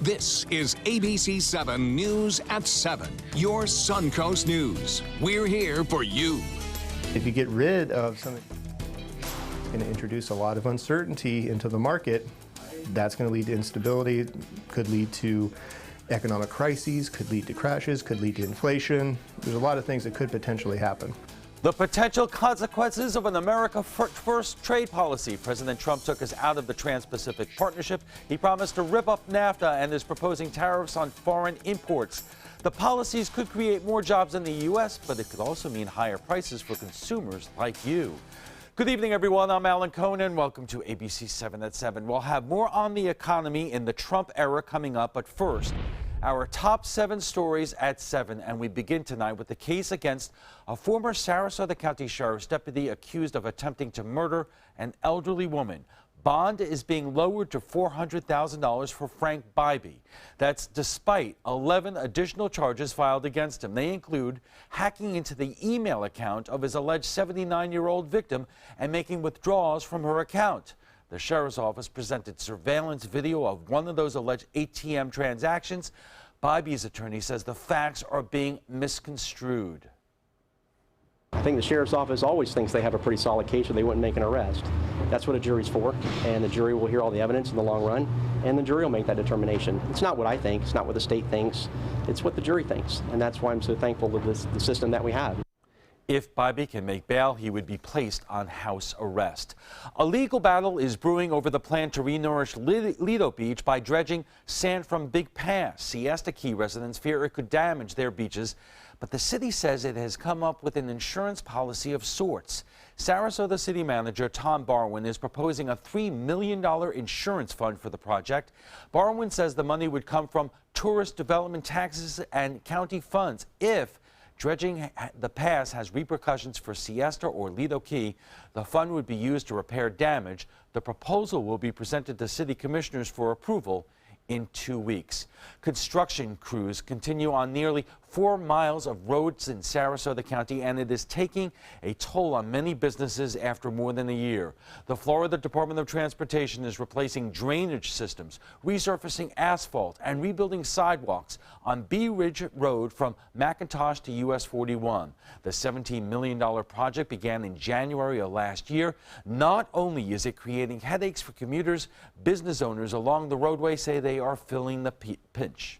This is ABC7 News at 7, your Suncoast News. We're here for you. If you get rid of something, it's going to introduce a lot of uncertainty into the market. That's going to lead to instability, could lead to economic crises, could lead to crashes, could lead to inflation. There's a lot of things that could potentially happen. The potential consequences of an America First trade policy. President Trump took us out of the Trans-Pacific Partnership. He promised to rip up NAFTA and is proposing tariffs on foreign imports. The policies could create more jobs in the U.S., but it could also mean higher prices for consumers like you. Good evening, everyone. I'm Alan Conan. Welcome to ABC 7 at 7. We'll have more on the economy in the Trump era coming up, but first, our top 7 stories at 7, and we begin tonight with the case against a former Sarasota County Sheriff's deputy accused of attempting to murder an elderly woman. Bond is being lowered to $400,000 for Frank Bybee. That's despite 11 additional charges filed against him. They include hacking into the email account of his alleged 79-year-old victim and making withdrawals from her account. The sheriff's office presented surveillance video of one of those alleged ATM transactions. Bybee's attorney says the facts are being misconstrued. I think the sheriff's office always thinks they have a pretty solid case or they wouldn't make an arrest. That's what a jury's for, and the jury will hear all the evidence in the long run, and the jury will make that determination. It's not what I think, it's not what the state thinks, it's what the jury thinks, and that's why I'm so thankful to the system that we have. If Bybee can make bail, he would be placed on house arrest. A legal battle is brewing over the plan to renourish Lido Beach by dredging sand from Big Pass. Siesta Key residents fear it could damage their beaches, but the city says it has come up with an insurance policy of sorts. Sarasota City Manager Tom Barwin is proposing a $3 million insurance fund for the project. Barwin says the money would come from tourist development taxes and county funds. If dredging the pass has repercussions for Siesta or Lido Key, the fund would be used to repair damage. The proposal will be presented to city commissioners for approval in 2 weeks. Construction crews continue on nearly 4 miles of roads in Sarasota County, and it is taking a toll on many businesses after more than a year. The Florida Department of Transportation is replacing drainage systems, resurfacing asphalt, and rebuilding sidewalks on Bee Ridge Road from McIntosh to US 41. The $17 million project began in January of last year. Not only is it creating headaches for commuters, business owners along the roadway say they are feeling the pinch.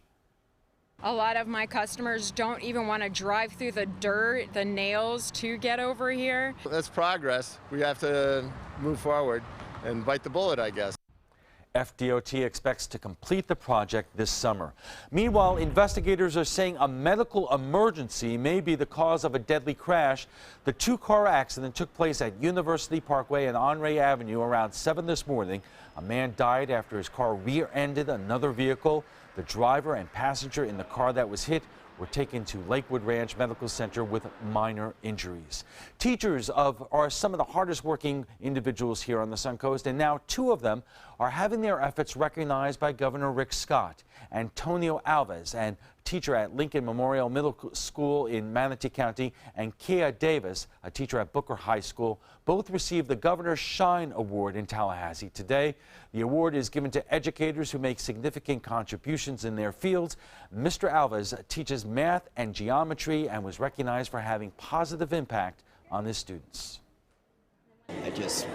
A lot of my customers don't even want to drive through the dirt, the nails to get over here. That's progress. We have to move forward and bite the bullet, I guess. FDOT expects to complete the project this summer. Meanwhile, investigators are saying a medical emergency may be the cause of a deadly crash. The 2-car accident took place at University Parkway and Honore Avenue around 7 this morning. A man died after his car rear-ended another vehicle. The driver and passenger in the car that was hit were taken to Lakewood Ranch Medical Center with minor injuries. Teachers are some of the hardest working individuals here on the Suncoast, and now 2 of them are having their efforts recognized by Governor Rick Scott. Antonio Alves, and teacher at Lincoln Memorial Middle School in Manatee County, and Kia Davis, a teacher at Booker High School, both received the Governor's Shine Award in Tallahassee today. The award is given to educators who make significant contributions in their fields. Mr. Alves teaches math and geometry and was recognized for having positive impact on his students. I just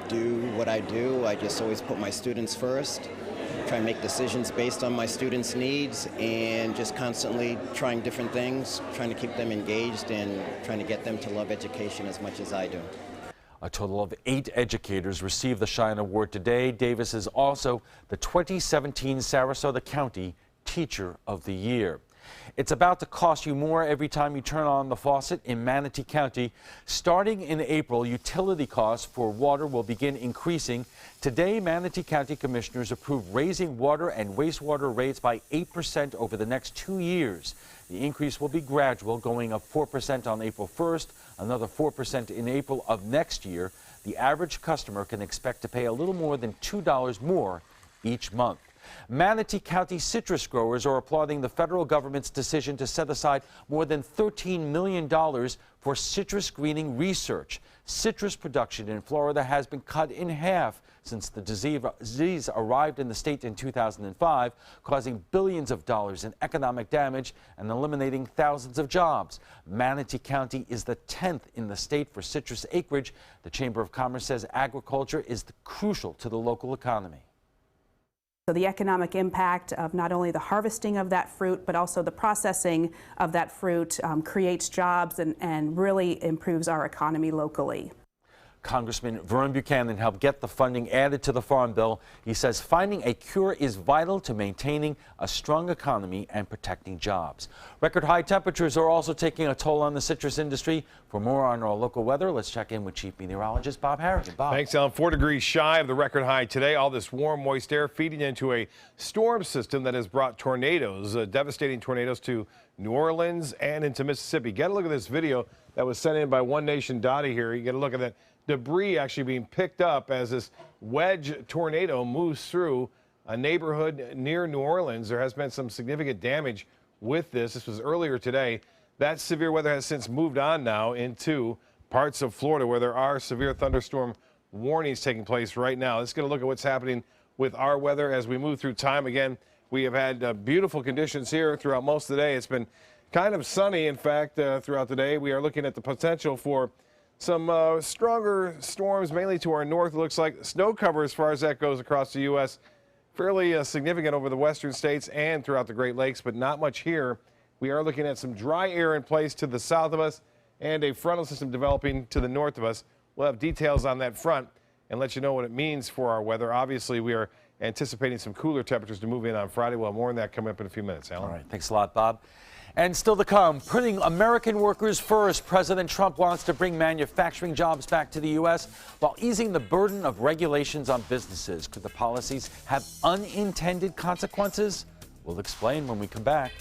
do what I do. I just always put my students first. Try and make decisions based on my students' needs, and just constantly trying different things, trying to keep them engaged and trying to get them to love education as much as I do. A total of 8 educators received the Shine Award today. Davis is also the 2017 Sarasota County Teacher of the Year. It's about to cost you more every time you turn on the faucet in Manatee County. Starting in April, utility costs for water will begin increasing. Today, Manatee County Commissioners approved raising water and wastewater rates by 8% over the next 2 years. The increase will be gradual, going up 4% on April 1st, another 4% in April of next year. The average customer can expect to pay a little more than $2 more each month. Manatee County citrus growers are applauding the federal government's decision to set aside more than $13 million for citrus greening research. Citrus production in Florida has been cut in half since the disease arrived in the state in 2005, causing billions of dollars in economic damage and eliminating thousands of jobs. Manatee County is the 10th in the state for citrus acreage. The Chamber of Commerce says agriculture is crucial to the local economy. So the economic impact of not only the harvesting of that fruit, but also the processing of that fruit creates jobs and really improves our economy locally. Congressman Vern Buchanan helped get the funding added to the Farm Bill. He says finding a cure is vital to maintaining a strong economy and protecting jobs. Record high temperatures are also taking a toll on the citrus industry. For more on our local weather, let's check in with Chief Meteorologist Bob Harrigan. Bob. Thanks, Alan. 4 degrees shy of the record high today. All this warm, moist air feeding into a storm system that has brought tornadoes, devastating tornadoes to New Orleans and into Mississippi. Get a look at this video that was sent in by One Nation Dottie here. You get a look at that debris actually being picked up as this wedge tornado moves through a neighborhood near New Orleans. There has been some significant damage with this. This was earlier today. That severe weather has since moved on now into parts of Florida where there are severe thunderstorm warnings taking place right now. Let's get a look at what's happening with our weather as we move through time. Again, we have had beautiful conditions here throughout most of the day. It's been kind of sunny, in fact, throughout the day. We are looking at the potential for some stronger storms, mainly to our north. It looks like snow cover as far as that goes across the U.S. Fairly significant over the western states and throughout the Great Lakes, but not much here. We are looking at some dry air in place to the south of us and a frontal system developing to the north of us. We'll have details on that front and let you know what it means for our weather. Obviously, we are anticipating some cooler temperatures to move in on Friday. We'll have more on that coming up in a few minutes. Alan. All right, thanks a lot, Bob. And still to come, putting American workers first, President Trump wants to bring manufacturing jobs back to the U.S. while easing the burden of regulations on businesses. Could the policies have unintended consequences? We'll explain when we come back.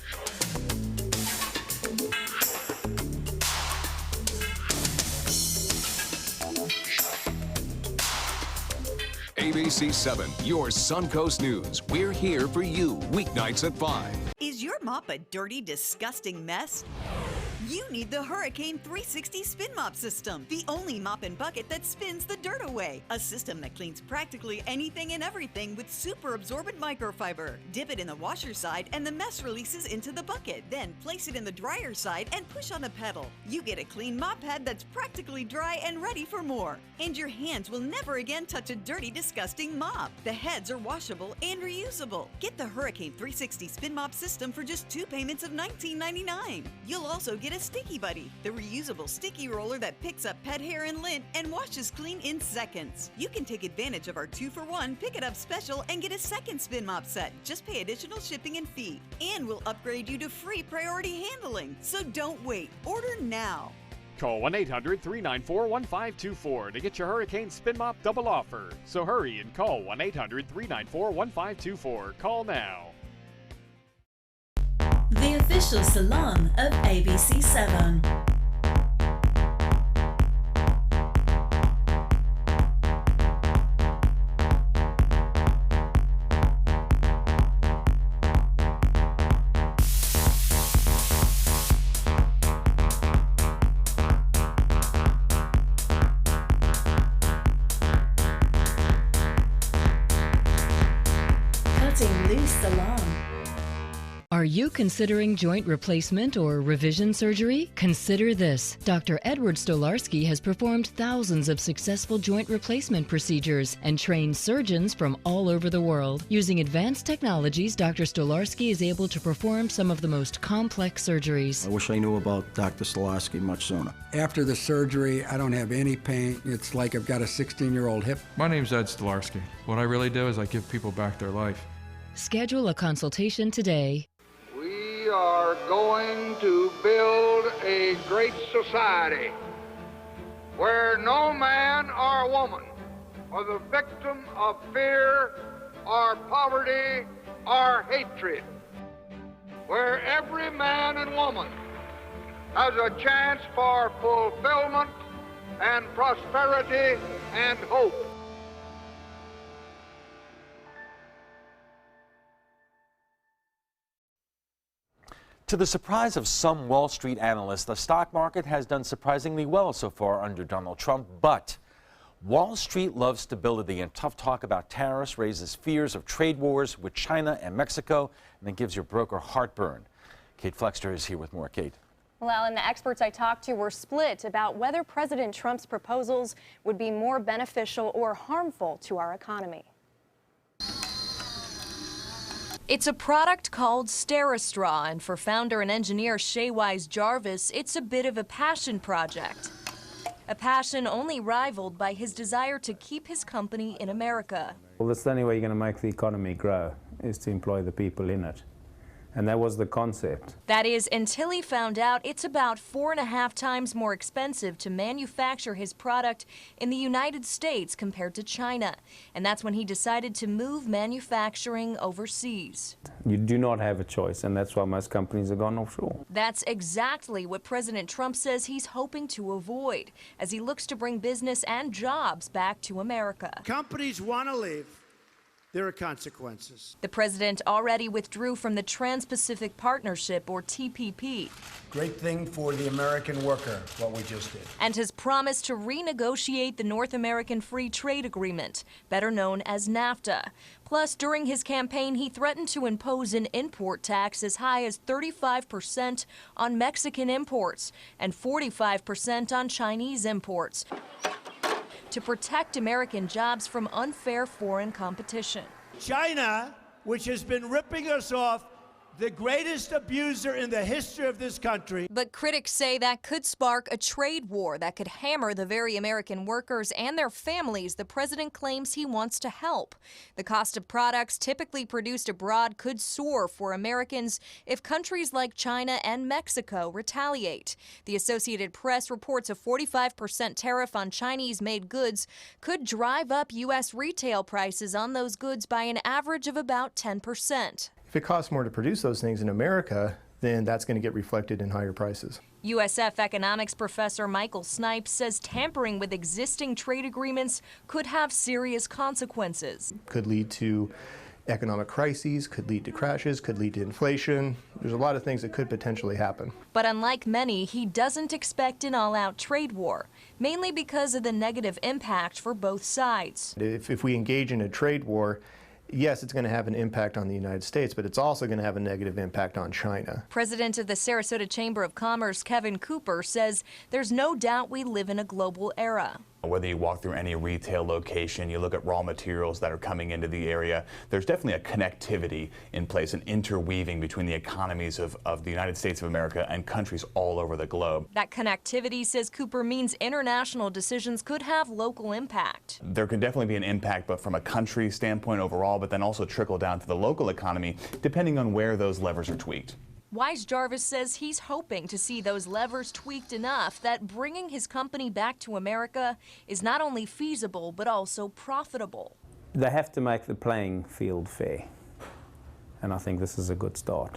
ABC7, your Suncoast News. We're here for you weeknights at 5. Is your mop a dirty, disgusting mess? You need the Hurricane 360 Spin Mop System, the only mop and bucket that spins the dirt away. A system that cleans practically anything and everything with super absorbent microfiber. Dip it in the washer side and the mess releases into the bucket. Then place it in the dryer side and push on the pedal. You get a clean mop head that's practically dry and ready for more. And your hands will never again touch a dirty, disgusting mop. The heads are washable and reusable. Get the Hurricane 360 Spin Mop System for just 2 payments of $19.99. You'll also get a Sticky Buddy, the reusable sticky roller that picks up pet hair and lint and washes clean in seconds. You can take advantage of our 2-for-1 Pick It Up special and get a second spin mop set. Just pay additional shipping and fee. And we'll upgrade you to free priority handling. So don't wait. Order now. Call 1-800-394-1524 to get your Hurricane Spin Mop double offer. So hurry and call 1-800-394-1524. Call now. The official salon of ABC7. Cutting Loose Salon. Are you considering joint replacement or revision surgery? Consider this. Dr. Edward Stolarski has performed thousands of successful joint replacement procedures and trained surgeons from all over the world. Using advanced technologies, Dr. Stolarski is able to perform some of the most complex surgeries. I wish I knew about Dr. Stolarski much sooner. After the surgery, I don't have any pain. It's like I've got a 16-year-old hip. My name's Ed Stolarski. What I really do is I give people back their life. Schedule a consultation today. We are going to build a great society where no man or woman are the victim of fear or poverty or hatred, where every man and woman has a chance for fulfillment and prosperity and hope. To the surprise of some Wall Street analysts, the stock market has done surprisingly well so far under Donald Trump, but Wall Street loves stability, and tough talk about tariffs raises fears of trade wars with China and Mexico, and then gives your broker heartburn. Kate Flexter is here with more. Kate. Well, and the experts I talked to were split about whether President Trump's proposals would be more beneficial or harmful to our economy. It's a product called Sterastraw, and for founder and engineer Shaywise Jarvis, it's a bit of a passion project. A passion only rivaled by his desire to keep his company in America. Well, that's the only way you're going to make the economy grow, is to employ the people in it. And that was the concept. That is, until he found out it's about 4.5 times more expensive to manufacture his product in the United States compared to China. And that's when he decided to move manufacturing overseas. You do not have a choice, and that's why most companies have gone offshore. That's exactly what President Trump says he's hoping to avoid as he looks to bring business and jobs back to America. Companies want to leave. There are consequences. The president already withdrew from the Trans-Pacific Partnership, or TPP. Great thing for the American worker, what we just did. And has promised to renegotiate the North American Free Trade Agreement, better known as NAFTA. Plus, during his campaign, he threatened to impose an import tax as high as 35% on Mexican imports and 45% on Chinese imports, to protect American jobs from unfair foreign competition. China, which has been ripping us off, the greatest abuser in the history of this country. But critics say that could spark a trade war that could hammer the very American workers and their families the president claims he wants to help. The cost of products typically produced abroad could soar for Americans if countries like China and Mexico retaliate. The Associated Press reports a 45% tariff on Chinese-made goods could drive up U.S. retail prices on those goods by an average of about 10%. If it costs more to produce those things in America, then that's going to get reflected in higher prices. USF economics professor Michael Snipes says tampering with existing trade agreements could have serious consequences. Could lead to economic crises, could lead to crashes, could lead to inflation. There's a lot of things that could potentially happen. But unlike many, he doesn't expect an all-out trade war, mainly because of the negative impact for both sides. If we engage in a trade war, yes, it's going to have an impact on the United States, but it's also going to have a negative impact on China. President of the Sarasota Chamber of Commerce, Kevin Cooper, says there's no doubt we live in a global era. Whether you walk through any retail location, you look at raw materials that are coming into the area, there's definitely a connectivity in place, an interweaving between the economies of the United States of America and countries all over the globe. That connectivity, says Cooper, means international decisions could have local impact. There could definitely be an impact, but from a country standpoint overall, but then also trickle down to the local economy, depending on where those levers are tweaked. Wise Jarvis says he's hoping to see those levers tweaked enough that bringing his company back to America is not only feasible, but also profitable. They have to make the playing field fair, and I think this is a good start.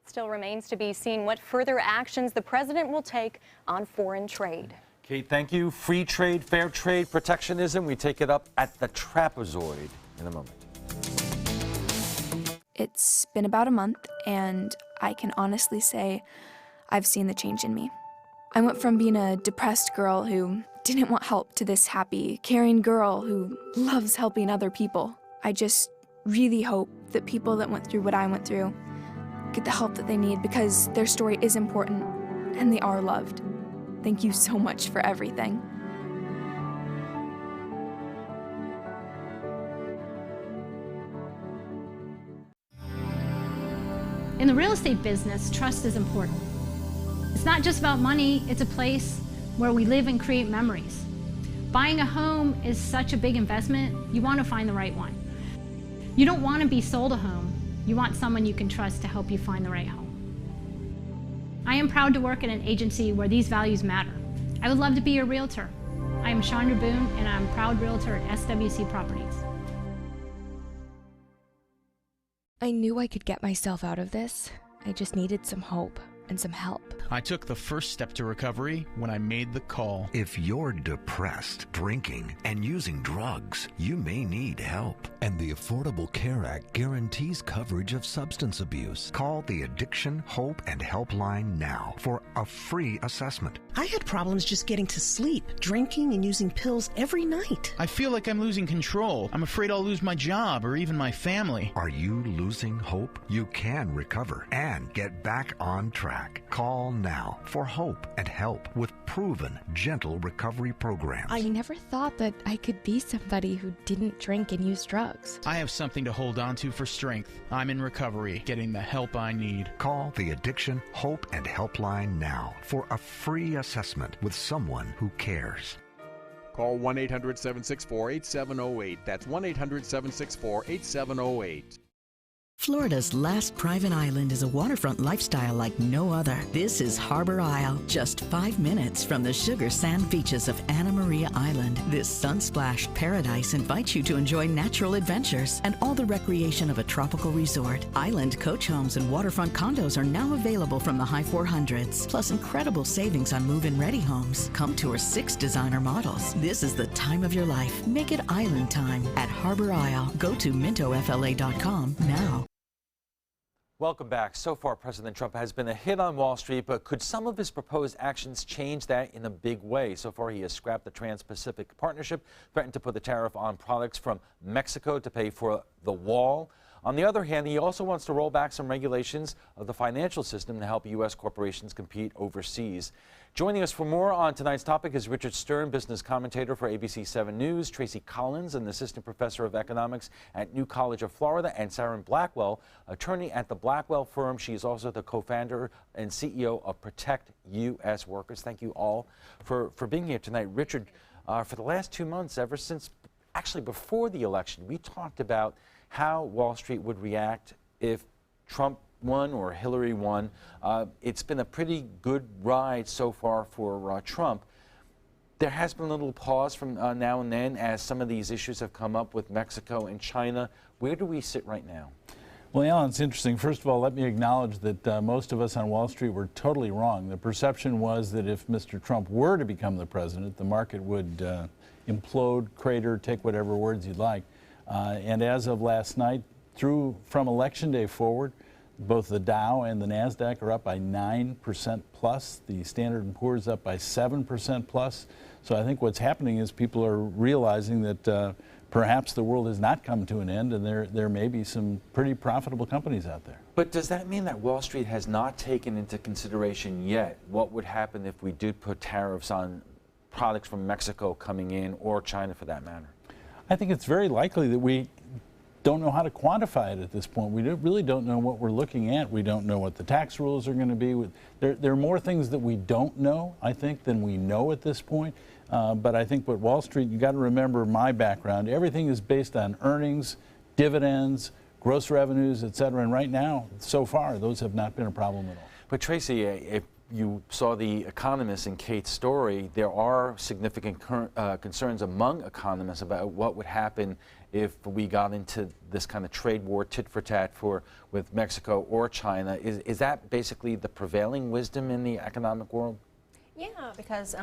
Still remains to be seen what further actions the president will take on foreign trade. Kate, thank you. Free trade, fair trade, protectionism. We take it up at the trapezoid in a moment. It's been about a month, and I can honestly say I've seen the change in me. I went from being a depressed girl who didn't want help to this happy, caring girl who loves helping other people. I just really hope that people that went through what I went through get the help that they need, because their story is important and they are loved. Thank you so much for everything. In the real estate business, trust is important. It's not just about money, it's a place where we live and create memories. Buying a home is such a big investment, you want to find the right one. You don't want to be sold a home, you want someone you can trust to help you find the right home. I am proud to work at an agency where these values matter. I would love to be your realtor. I am Chandra Boone, and I'm a proud realtor at SWC Properties. I knew I could get myself out of this. I just needed some hope. and some help. I took the first step to recovery when I made the call. If you're depressed, drinking, and using drugs, you may need help. And the Affordable Care Act guarantees coverage of substance abuse. Call the Addiction, Hope, and Helpline now for a free assessment. I had problems just getting to sleep, drinking and using pills every night. I feel like I'm losing control. I'm afraid I'll lose my job or even my family. Are you losing hope? You can recover and get back on track. Call now for hope and help with proven, gentle recovery programs. I never thought that I could be somebody who didn't drink and use drugs. I have something to hold on to for strength. I'm in recovery, getting the help I need. Call the Addiction, Hope, and Helpline now for a free assessment with someone who cares. Call 1-800-764-8708. That's 1-800-764-8708. Florida's last private island is a waterfront lifestyle like no other. This is Harbor Isle, just 5 minutes from the sugar sand beaches of Anna Maria Island. This sun-splashed paradise invites you to enjoy natural adventures and all the recreation of a tropical resort. Island coach homes and waterfront condos are now available from the high 400s, plus incredible savings on move-in ready homes. Come tour 6 designer models. This is the time of your life. Make it island time at Harbor Isle. Go to mintofla.com now. Welcome back. So far, President Trump has been a hit on Wall Street, but could some of his proposed actions change that in a big way? So far, he has scrapped the Trans-Pacific Partnership, threatened to put the tariff on products from Mexico to pay for the wall. On the other hand, he also wants to roll back some regulations of the financial system to help U.S. corporations compete overseas. Joining us for more on tonight's topic is Richard Stern, business commentator for ABC7 News, Tracy Collins, an assistant professor of economics at New College of Florida, and Sarah Blackwell, attorney at the Blackwell firm. She is also the co-founder and CEO of Protect U.S. Workers. Thank you all for being here tonight. Richard, for the last 2 months, ever since, actually before the election, we talked about how Wall Street would react if Trump won or Hillary won. It's been a pretty good ride so far for Trump. There has been a little pause from now and then as some of these issues have come up with Mexico and China. Where do we sit right now? Well, Alan, it's interesting. First of all, let me acknowledge that most of us on Wall Street were totally wrong. The perception was that if Mr. Trump were to become the president, the market would implode, crater, take whatever words you'd like. And as of last night, from Election Day forward, both the Dow and the NASDAQ are up by 9% plus. The Standard & Poor's up by 7% plus. So I think what's happening is people are realizing that perhaps the world has not come to an end, and there may be some pretty profitable companies out there. But does that mean that Wall Street has not taken into consideration yet what would happen if we did put tariffs on products from Mexico coming in, or China for that matter? I think it's very likely that we don't know how to quantify it at this point. We really don't know what we're looking at. We don't know what the tax rules are going to be. There are more things that we don't know, I think, than we know at this point. But I think with Wall Street, you got to remember my background. Everything is based on earnings, dividends, gross revenues, et cetera. And right now, so far, those have not been a problem at all. But Tracy, if you saw The Economist and Kate's story, there are significant concerns among economists about what would happen if we got into this kind of trade war, tit for tat, with Mexico or China. Is that basically the prevailing wisdom in the economic world? Yeah, because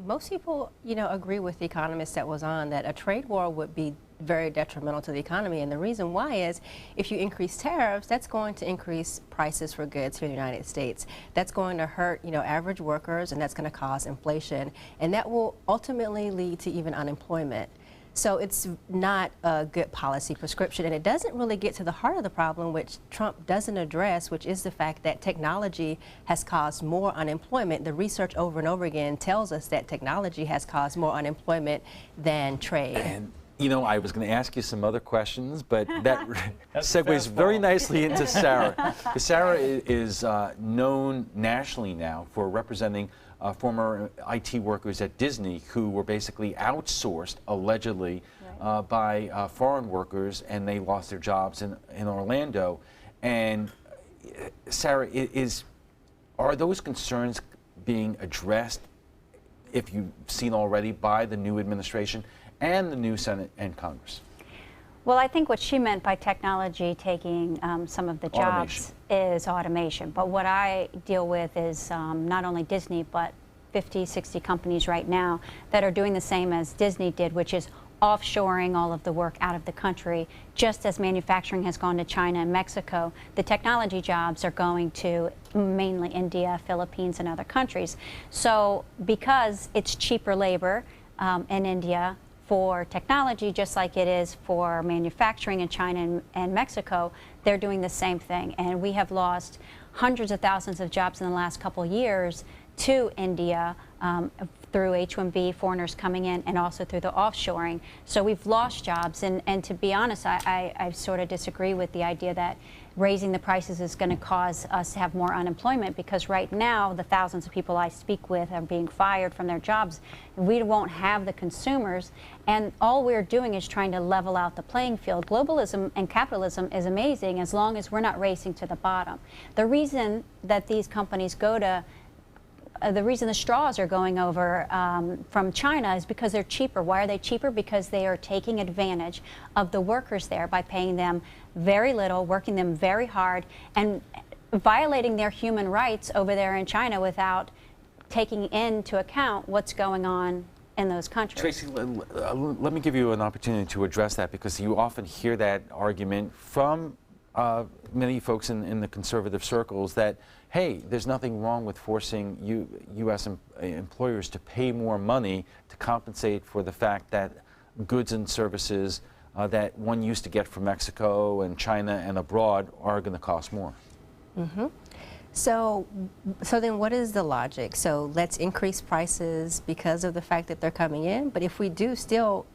most people, agree with the economist that was on that a trade war would be very detrimental to the economy. And the reason why is if you increase tariffs, that's going to increase prices for goods here in the United States. That's going to hurt, average workers, and that's going to cause inflation. And that will ultimately lead to even unemployment. So it's not a good policy prescription, and it doesn't really get to the heart of the problem, which Trump doesn't address, which is the fact that technology has caused more unemployment. The research over and over again tells us that technology has caused more unemployment than trade. And I was going to ask you some other questions, but that segues very nicely into Sarah. Sarah is known nationally now for representing former IT workers at Disney who were basically outsourced, allegedly, by foreign workers, and they lost their jobs in Orlando. And Sarah, are those concerns being addressed, if you've seen already, by the new administration and the new Senate and Congress? Well, I think what she meant by technology taking some of the jobs is automation. But what I deal with is not only Disney, but 50, 60 companies right now that are doing the same as Disney did, which is offshoring all of the work out of the country. Just as manufacturing has gone to China and Mexico, the technology jobs are going to mainly India, Philippines, and other countries. So because it's cheaper labor in India for technology, just like it is for manufacturing in China and Mexico, they're doing the same thing. And we have lost hundreds of thousands of jobs in the last couple of years to India through H-1B foreigners coming in, and also through the offshoring. So we've lost jobs, and to be honest, I sort of disagree with the idea that raising the prices is going to cause us to have more unemployment, because right now the thousands of people I speak with are being fired from their jobs. We won't have the consumers, and all we're doing is trying to level out the playing field. Globalism and capitalism is amazing as long as we're not racing to the bottom. The reason that these companies go to the reason the straws are going over from China is because they're cheaper. Why are they cheaper? Because they are taking advantage of the workers there by paying them very little, working them very hard, and violating their human rights over there in China without taking into account what's going on in those countries. Tracy, let me give you an opportunity to address that, because you often hear that argument from many folks in the conservative circles that, hey, there's nothing wrong with forcing U.S. employers to pay more money to compensate for the fact that goods and services that one used to get from Mexico and China and abroad are going to cost more. Mm-hmm. So then what is the logic? So let's increase prices because of the fact that they're coming in, but if we do still,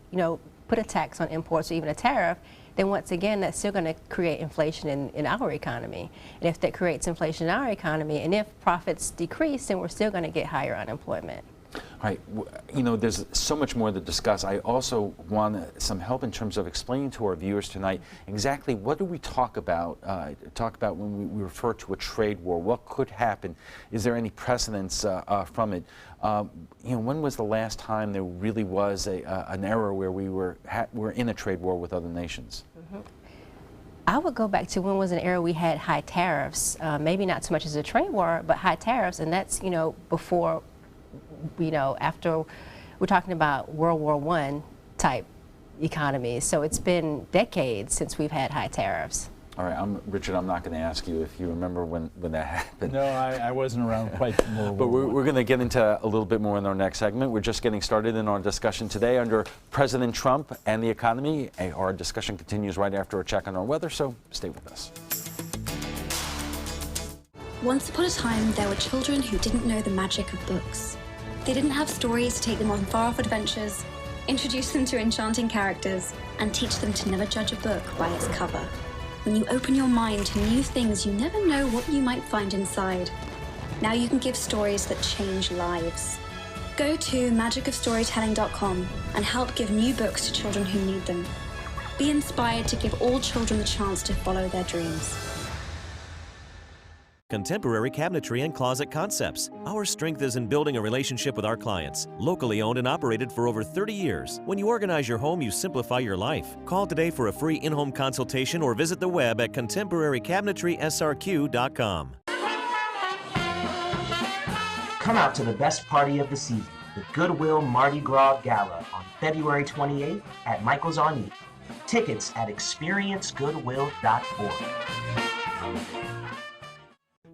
put a tax on imports or even a tariff, then once again, that's still going to create inflation in our economy. And if that creates inflation in our economy, and if profits decrease, then we're still going to get higher unemployment. All right, there's so much more to discuss. I also want some help in terms of explaining to our viewers tonight exactly what do we talk about when we refer to a trade war. What could happen? Is there any precedence from it? When was the last time there really was an era where we were in a trade war with other nations? Mm-hmm. I would go back to when was an era we had high tariffs, maybe not so much as a trade war, but high tariffs, and that's, before, after we're talking about World War I type economies. So it's been decades since we've had high tariffs. All right, Richard, I'm not going to ask you if you remember when that happened. No, I wasn't around quite more. But we're going to get into a little bit more in our next segment. We're just getting started in our discussion today under President Trump and the economy. Our discussion continues right after a check on our weather, so stay with us. Once upon a time, there were children who didn't know the magic of books. They didn't have stories to take them on far-off adventures, introduce them to enchanting characters, and teach them to never judge a book by its cover. When you open your mind to new things, you never know what you might find inside. Now you can give stories that change lives. Go to magicofstorytelling.com and help give new books to children who need them. Be inspired to give all children the chance to follow their dreams. Contemporary Cabinetry and Closet Concepts. Our strength is in building a relationship with our clients. Locally owned and operated for over 30 years. When you organize your home, you simplify your life. Call today for a free in-home consultation or visit the web at contemporarycabinetry.srq.com. Come out to the best party of the season, the Goodwill Mardi Gras Gala on February 28th at Michael's on E. Tickets at experiencegoodwill.org.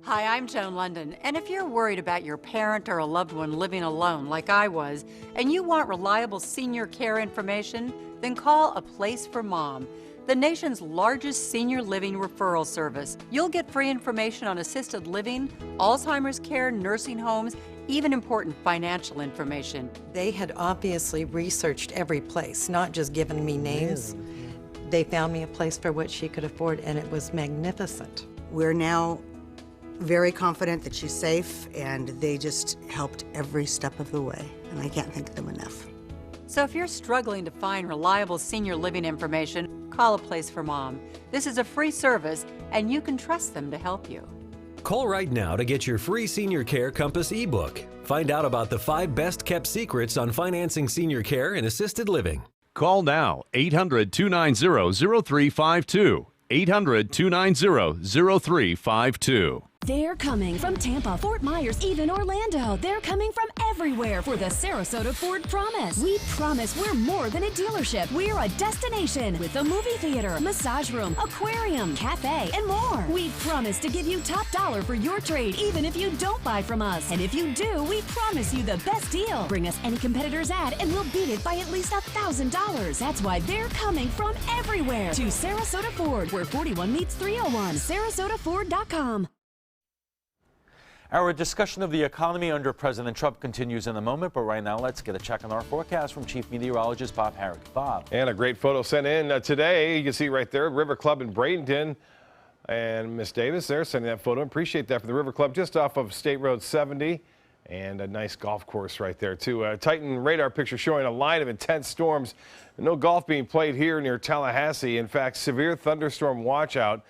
Hi, I'm Joan London, and if you're worried about your parent or a loved one living alone like I was, and you want reliable senior care information, then call A Place for Mom, the nation's largest senior living referral service. You'll get free information on assisted living, Alzheimer's care, nursing homes, even important financial information. They had obviously researched every place, not just given me names. They found me a place for what she could afford, and it was magnificent. We're now very confident that she's safe, and they just helped every step of the way, and I can't thank them enough. So if you're struggling to find reliable senior living information, call A Place for Mom. This is a free service, and you can trust them to help you. Call right now to get your free Senior Care Compass ebook. Find out about the 5 best-kept secrets on financing senior care and assisted living. Call now, 800-290-0352. 800-290-0352. They're coming from Tampa, Fort Myers, even Orlando. They're coming from everywhere for the Sarasota Ford Promise. We promise we're more than a dealership. We're a destination with a movie theater, massage room, aquarium, cafe, and more. We promise to give you top dollar for your trade, even if you don't buy from us. And if you do, we promise you the best deal. Bring us any competitor's ad and we'll beat it by at least $1,000. That's why they're coming from everywhere to Sarasota Ford, where 41 meets 301. SarasotaFord.com. Our discussion of the economy under President Trump continues in a moment, but right now let's get a check on our forecast from Chief Meteorologist Bob Harrick. Bob. And a great photo sent in today. You can see right there, River Club in Bradenton. And Miss Davis there sending that photo. Appreciate that for the River Club just off of State Road 70. And a nice golf course right there, too. Titan radar picture showing a line of intense storms. No golf being played here near Tallahassee. In fact, severe thunderstorm watch out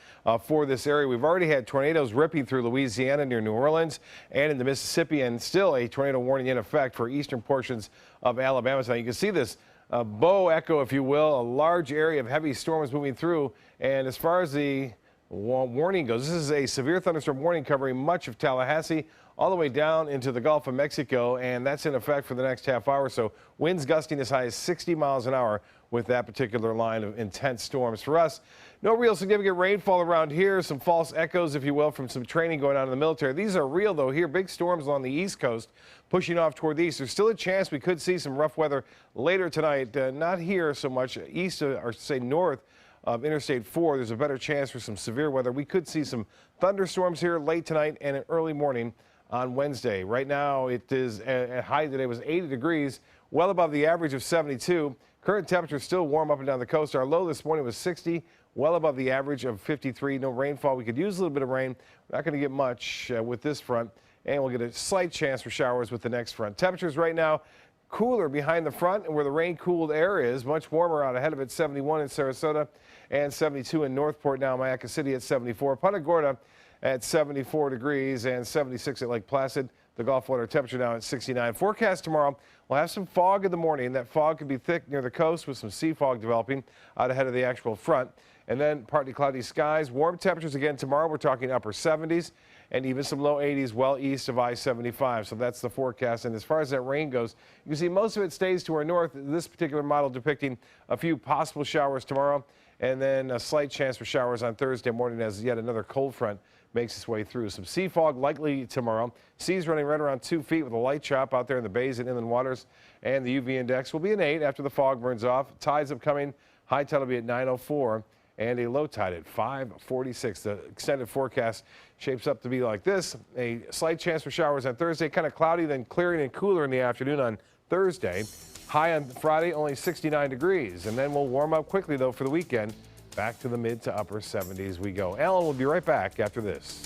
for this area. We've already had tornadoes ripping through Louisiana near New Orleans and in the Mississippi, and still a tornado warning in effect for eastern portions of Alabama. So you can see this bow echo, if you will, a large area of heavy storms moving through. And as far as the warning goes, this is a severe thunderstorm warning covering much of Tallahassee all the way down into the Gulf of Mexico, and that's in effect for the next half hour. So winds gusting as high as 60 miles an hour with that particular line of intense storms. For us, no real significant rainfall around here. Some false echoes, if you will, from some training going on in the military. These are real, though. Here, big storms along the East Coast pushing off toward the east. There's still a chance we could see some rough weather later tonight. Not here so much east, or say north of Interstate 4. There's a better chance for some severe weather. We could see some thunderstorms here late tonight and early morning on Wednesday. Right now, it is at high today was 80 degrees, well above the average of 72. Current temperature still warm up and down the coast. Our low this morning was 60, well above the average of 53. No rainfall. We could use a little bit of rain. We're not going to get much with this front, and we'll get a slight chance for showers with the next front. Temperatures right now cooler behind the front, and where the rain-cooled air is, much warmer out ahead of it. 71 in Sarasota and 72 in Northport. Now Mayaca City at 74. Punta Gorda at 74 degrees and 76 at Lake Placid. The Gulf water temperature now at 69. Forecast tomorrow, we'll have some fog in the morning. That fog could be thick near the coast with some sea fog developing out ahead of the actual front. And then partly cloudy skies. Warm temperatures again tomorrow. We're talking upper 70s and even some low 80s well east of I-75. So that's the forecast. And as far as that rain goes, you can see most of it stays to our north. This particular model depicting a few possible showers tomorrow, and then a slight chance for showers on Thursday morning as yet another cold front makes its way through. Some sea fog likely tomorrow. Seas running right around 2 feet with a light chop out there in the bays and inland waters. And the UV index will be an 8 after the fog burns off. Tides upcoming. High tide will be at 9:04 and a low tide at 5:46. The extended forecast shapes up to be like this. A slight chance for showers on Thursday. Kind of cloudy, then clearing and cooler in the afternoon on Thursday. High on Friday, only 69 degrees. And then we'll warm up quickly, though, for the weekend. Back to the mid to upper 70s we go. Ellen will be right back after this.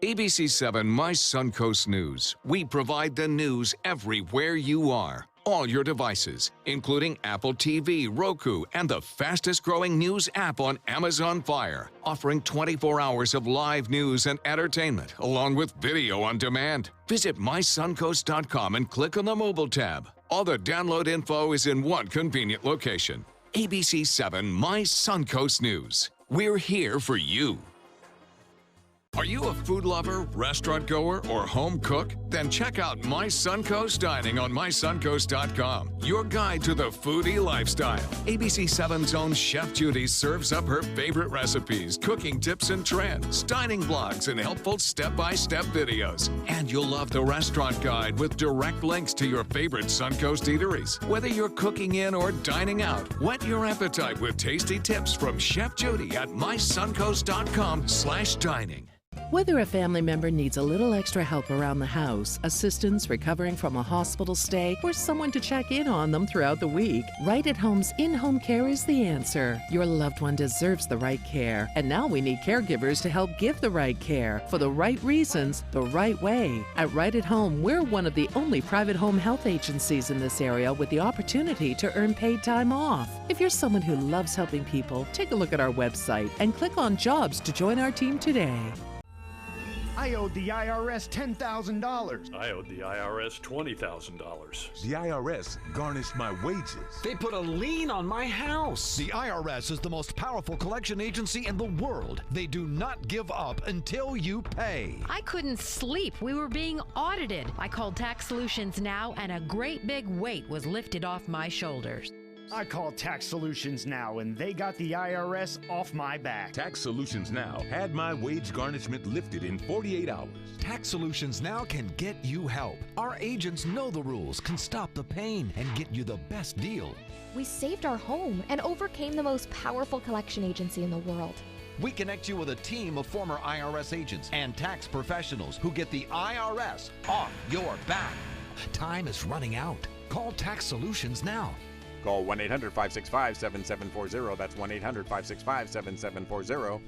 ABC7 My Suncoast News. We provide the news everywhere you are. All your devices, including Apple TV, Roku, and the fastest growing news app on Amazon Fire, offering 24 hours of live news and entertainment, along with video on demand. Visit mysuncoast.com and click on the mobile tab. All the download info is in one convenient location. ABC7 My Suncoast News. We're here for you. Are you a food lover, restaurant goer, or home cook? Then check out My Suncoast Dining on mysuncoast.com, your guide to the foodie lifestyle. ABC7's own Chef Judy serves up her favorite recipes, cooking tips and trends, dining blogs, and helpful step-by-step videos. And you'll love the restaurant guide with direct links to your favorite Suncoast eateries. Whether you're cooking in or dining out, whet your appetite with tasty tips from Chef Judy at mysuncoast.com/dining. Whether a family member needs a little extra help around the house, assistance recovering from a hospital stay, or someone to check in on them throughout the week, Right at Home's in-home care is the answer. Your loved one deserves the right care, and now we need caregivers to help give the right care for the right reasons, the right way. At Right at Home, we're one of the only private home health agencies in this area with the opportunity to earn paid time off. If you're someone who loves helping people, take a look at our website and click on Jobs to join our team today. I owed the IRS $10,000. I owed the IRS $20,000. The IRS garnished my wages. They put a lien on my house. The IRS is the most powerful collection agency in the world. They do not give up until you pay. I couldn't sleep. We were being audited. I called Tax Solutions Now, and a great big weight was lifted off my shoulders. I called Tax Solutions Now, and they got the IRS off my back. Tax Solutions Now had my wage garnishment lifted in 48 hours. Tax Solutions Now can get you help. Our agents know the rules, can stop the pain, and get you the best deal. We saved our home and overcame the most powerful collection agency in the world. We connect you with a team of former IRS agents and tax professionals who get the IRS off your back. Time is running out. Call Tax Solutions now. Call 1-800-565-7740. That's 1-800-565-7740.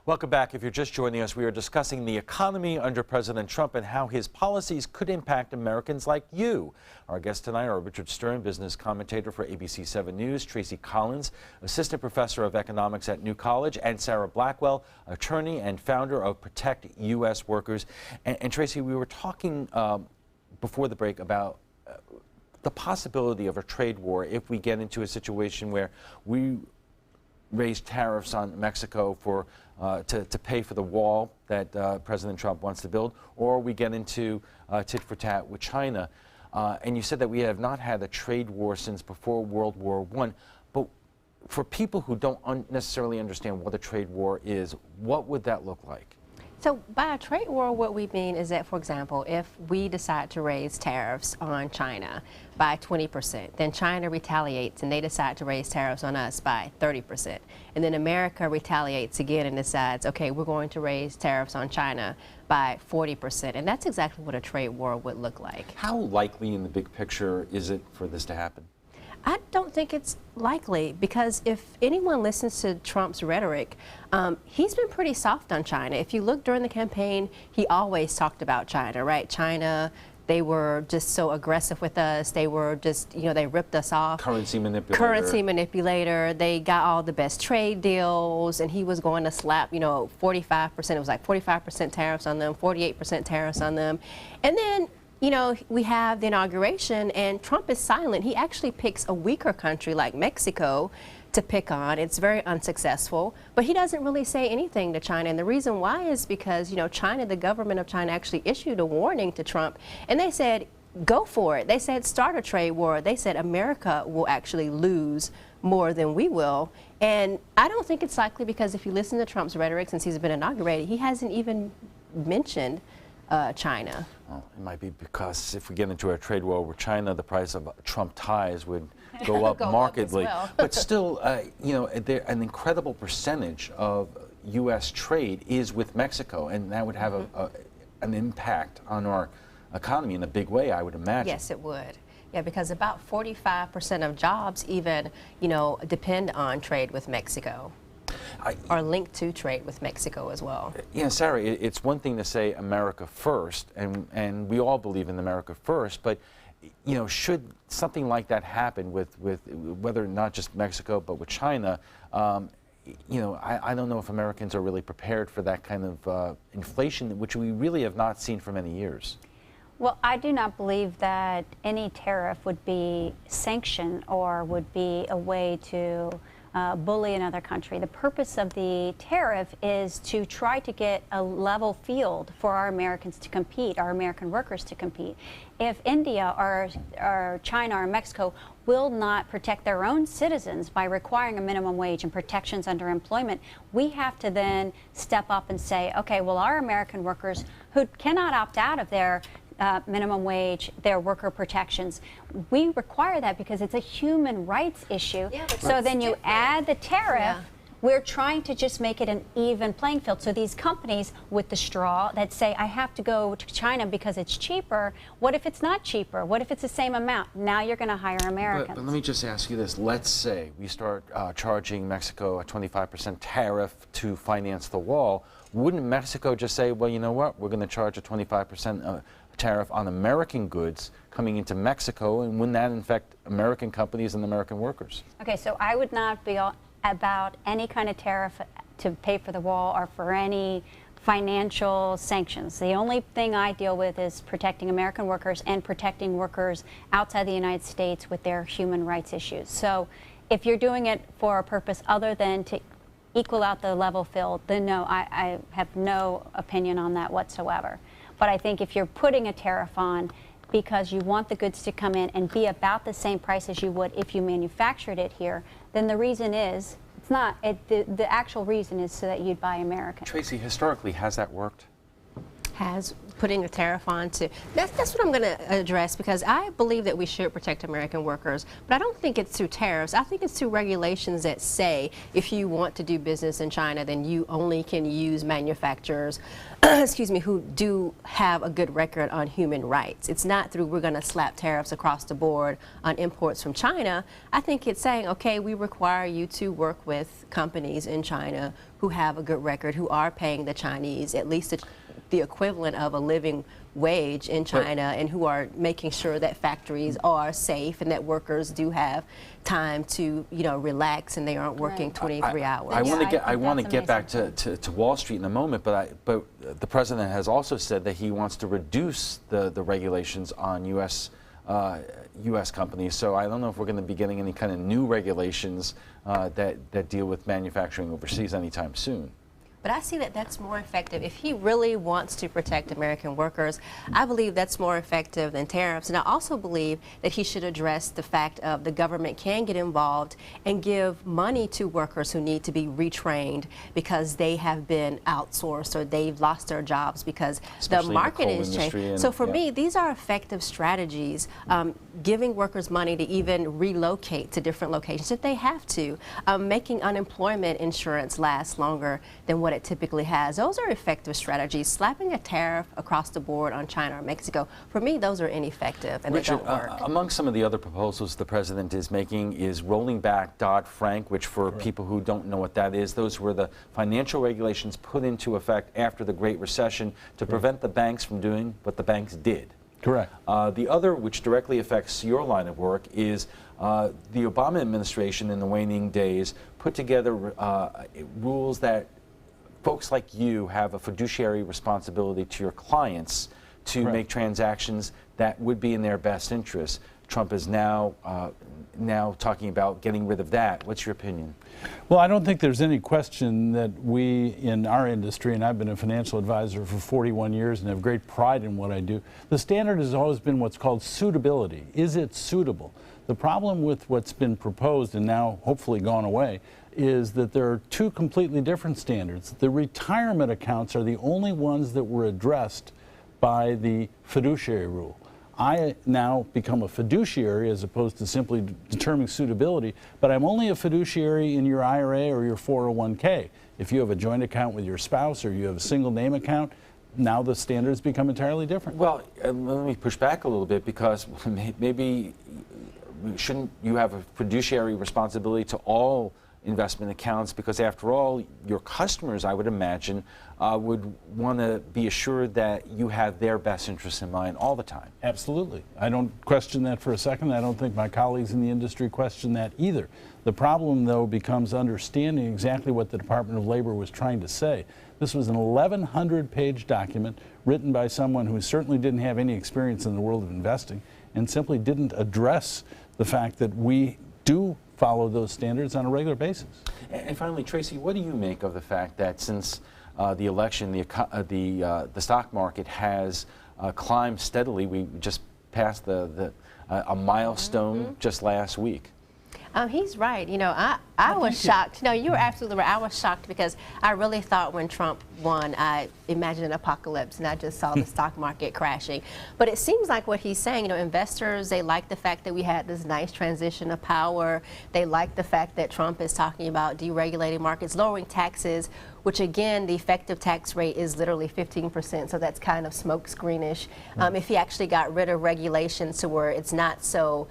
Welcome back. If you're just joining us, we are discussing the economy under President Trump and how his policies could impact Americans like you. Our guests tonight are Richard Stern, business commentator for ABC7 News, Tracy Collins, assistant professor of economics at New College, and Sarah Blackwell, attorney and founder of Protect U.S. Workers. And Tracy, we were talking before the break about the possibility of a trade war if we get into a situation where we raise tariffs on Mexico for to pay for the wall that President Trump wants to build, or we get into tit for tat with China. And you said that we have not had a trade war since before World War I. But for people who don't necessarily understand what a trade war is, what would that look like? So by a trade war, what we mean is that, for example, if we decide to raise tariffs on China by 20%, then China retaliates and they decide to raise tariffs on us by 30%. And then America retaliates again and decides, okay, we're going to raise tariffs on China by 40%. And that's exactly what a trade war would look like. How likely in the big picture is it for this to happen? I don't think it's likely, because if anyone listens to Trump's rhetoric, he's been pretty soft on China. If you look during the campaign, he always talked about China, right? China, they were just so aggressive with us. They were just, you know, they ripped us off. Currency manipulator. Currency manipulator. They got all the best trade deals, and he was going to slap, you know, 45%. It was like 45% tariffs on them, 48% tariffs on them. And then, you know, we have the inauguration, and Trump is silent. He actually picks a weaker country like Mexico to pick on. It's very unsuccessful, but he doesn't really say anything to China. And the reason why is because, you know, China, the government of China actually issued a warning to Trump, and they said, go for it. They said, start a trade war. They said America will actually lose more than we will. And I don't think it's likely, because if you listen to Trump's rhetoric since he's been inaugurated, he hasn't even mentioned China. Well, it might be because if we get into a trade war with China, the price of Trump ties would go up markedly. Well. But still, you know, an incredible percentage of U.S. trade is with Mexico, and that would have an impact on our economy in a big way, I would imagine. Yes, it would. Yeah, because about 45% of jobs even, you know, depend on trade with Mexico. Are linked to trade with Mexico as well. Yeah, Sarah, it's one thing to say America first, and we all believe in America first, but you know, should something like that happen with whether not just Mexico but with China, you know, I don't know if Americans are really prepared for that kind of inflation, which we really have not seen for many years. Well, I do not believe that any tariff would be sanctioned or would be a way to bully another country. The purpose of the tariff is to try to get a level field for our Americans to compete, our American workers to compete. If India or China or Mexico will not protect their own citizens by requiring a minimum wage and protections under employment, we have to then step up and say, okay, well, our American workers who cannot opt out of their minimum wage, their worker protections. We require that because it's a human rights issue. Yeah, so then you add the tariff. Yeah. We're trying to just make it an even playing field. So these companies with the straw that say, I have to go to China because it's cheaper, what if it's not cheaper? What if it's the same amount? Now you're going to hire Americans. But let me just ask you this. Let's say we start charging Mexico a 25% tariff to finance the wall. Wouldn't Mexico just say, well, you know what, we're going to charge a 25% tariff on American goods coming into Mexico, and wouldn't that affect American companies and American workers? Okay, so I would not be about any kind of tariff to pay for the wall or for any financial sanctions. The only thing I deal with is protecting American workers and protecting workers outside the United States with their human rights issues. So if you're doing it for a purpose other than to equal out the level field, then no, I have no opinion on that whatsoever. But I think if you're putting a tariff on because you want the goods to come in and be about the same price as you would if you manufactured it here, then the reason is, it's not, the actual reason is so that you'd buy American. Tracy, historically, has that worked? Has putting a tariff on to, that's what I'm going to address, because I believe that we should protect American workers, but I don't think it's through tariffs. I think it's through regulations that say if you want to do business in China, then you only can use manufacturers excuse me, who do have a good record on human rights. It's not through we're going to slap tariffs across the board on imports from China. I think it's saying, okay, we require you to work with companies in China who have a good record, who are paying the Chinese at least the equivalent of a living wage in China, and who are making sure that factories are safe and that workers do have time to, you know, relax and they aren't working 23 hours. I want to get back to Wall Street in a moment, but the president has also said that he wants to reduce the regulations on U.S. companies. So I don't know if we're going to be getting any kind of new regulations that deal with manufacturing overseas anytime soon. But I see that that's more effective. If he really wants to protect American workers, I believe that's more effective than tariffs. And I also believe that he should address the fact of the government can get involved and give money to workers who need to be retrained because they have been outsourced or they've lost their jobs because the market is changed. So for me, these are effective strategies, giving workers money to even relocate to different locations if they have to, making unemployment insurance last longer than what it typically has. Those are effective strategies. Slapping a tariff across the board on China or Mexico, for me, those are ineffective and Richard, they don't work. Among some of the other proposals the president is making is rolling back Dodd-Frank, which for people who don't know what that is, those were the financial regulations put into effect after the Great Recession to prevent the banks from doing what the banks did. Correct. The other, which directly affects your line of work, is the Obama administration in the waning days put together rules that folks like you have a fiduciary responsibility to your clients to make transactions that would be in their best interest. Trump is now talking about getting rid of that. What's your opinion? Well, I don't think there's any question that we in our industry, and I've been a financial advisor for 41 years and have great pride in what I do, the standard has always been what's called suitability. Is it suitable? The problem with what's been proposed and now hopefully gone away is that there are two completely different standards. The retirement accounts are the only ones that were addressed by the fiduciary rule. I now become a fiduciary as opposed to simply determining suitability, but I'm only a fiduciary in your IRA or your 401k. If you have a joint account with your spouse or you have a single name account, now the standards become entirely different. Well, let me push back a little bit, because maybe shouldn't you have a fiduciary responsibility to all investment accounts, because after all, your customers, I would imagine, would want to be assured that you have their best interests in mind all the time. Absolutely. I don't question that for a second. I don't think my colleagues in the industry question that either. The problem, though, becomes understanding exactly what the Department of Labor was trying to say. This was an 1,100-page document written by someone who certainly didn't have any experience in the world of investing and simply didn't address the fact that we do follow those standards on a regular basis. And finally, Tracy, what do you make of the fact that since the election, the stock market has climbed steadily? We just passed a milestone just last week. He's right. You know, I was shocked. No, you were absolutely right. I was shocked because I really thought when Trump won, I imagined an apocalypse, and I just saw the stock market crashing. But it seems like what he's saying, you know, investors, they like the fact that we had this nice transition of power. They like the fact that Trump is talking about deregulating markets, lowering taxes, which again, the effective tax rate is literally 15%, so that's kind of smoke screenish. If he actually got rid of regulations to where it's not so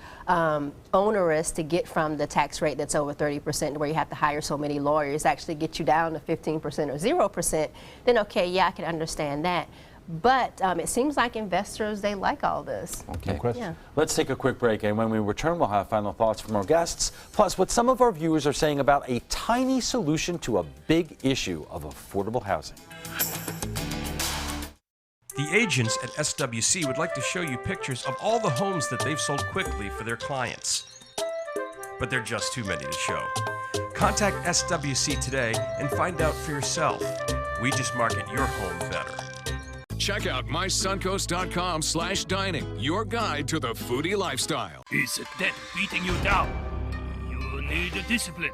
onerous to get from the tax rate that's over 30%, where you have to hire so many lawyers, actually get you down to 15% or 0%, then okay, yeah, I can understand that. But it seems like investors, they like all this. Okay. No question. Yeah. Let's take a quick break, and when we return, we'll have final thoughts from our guests, plus what some of our viewers are saying about a tiny solution to a big issue of affordable housing. The agents at SWC would like to show you pictures of all the homes that they've sold quickly for their clients. But they're just too many to show. Contact SWC today and find out for yourself. We just market your home better. Check out mysuncoast.com/dining, your guide to the foodie lifestyle. Is debt beating you down? You need discipline.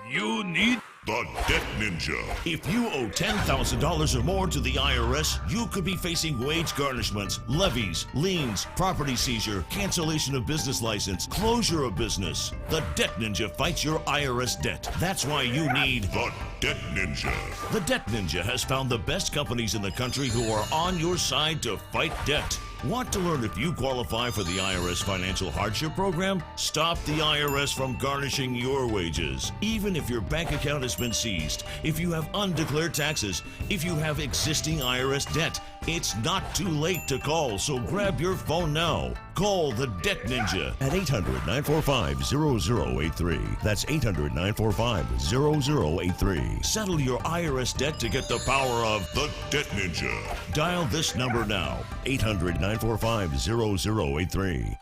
You need The Debt Ninja. If you owe $10,000 or more to the IRS, you could be facing wage garnishments, levies, liens, property seizure, cancellation of business license, closure of business. The Debt Ninja fights your IRS debt. That's why you need The Debt Ninja. The Debt Ninja has found the best companies in the country who are on your side to fight debt. Want to learn if you qualify for the IRS Financial Hardship Program? Stop the IRS from garnishing your wages. Even if your bank account has been seized, if you have undeclared taxes, if you have existing IRS debt, it's not too late to call, so grab your phone now. Call the Debt Ninja at 800-945-0083. That's 800-945-0083. Settle your IRS debt to get the power of the Debt Ninja. Dial this number now, 800-945-0083.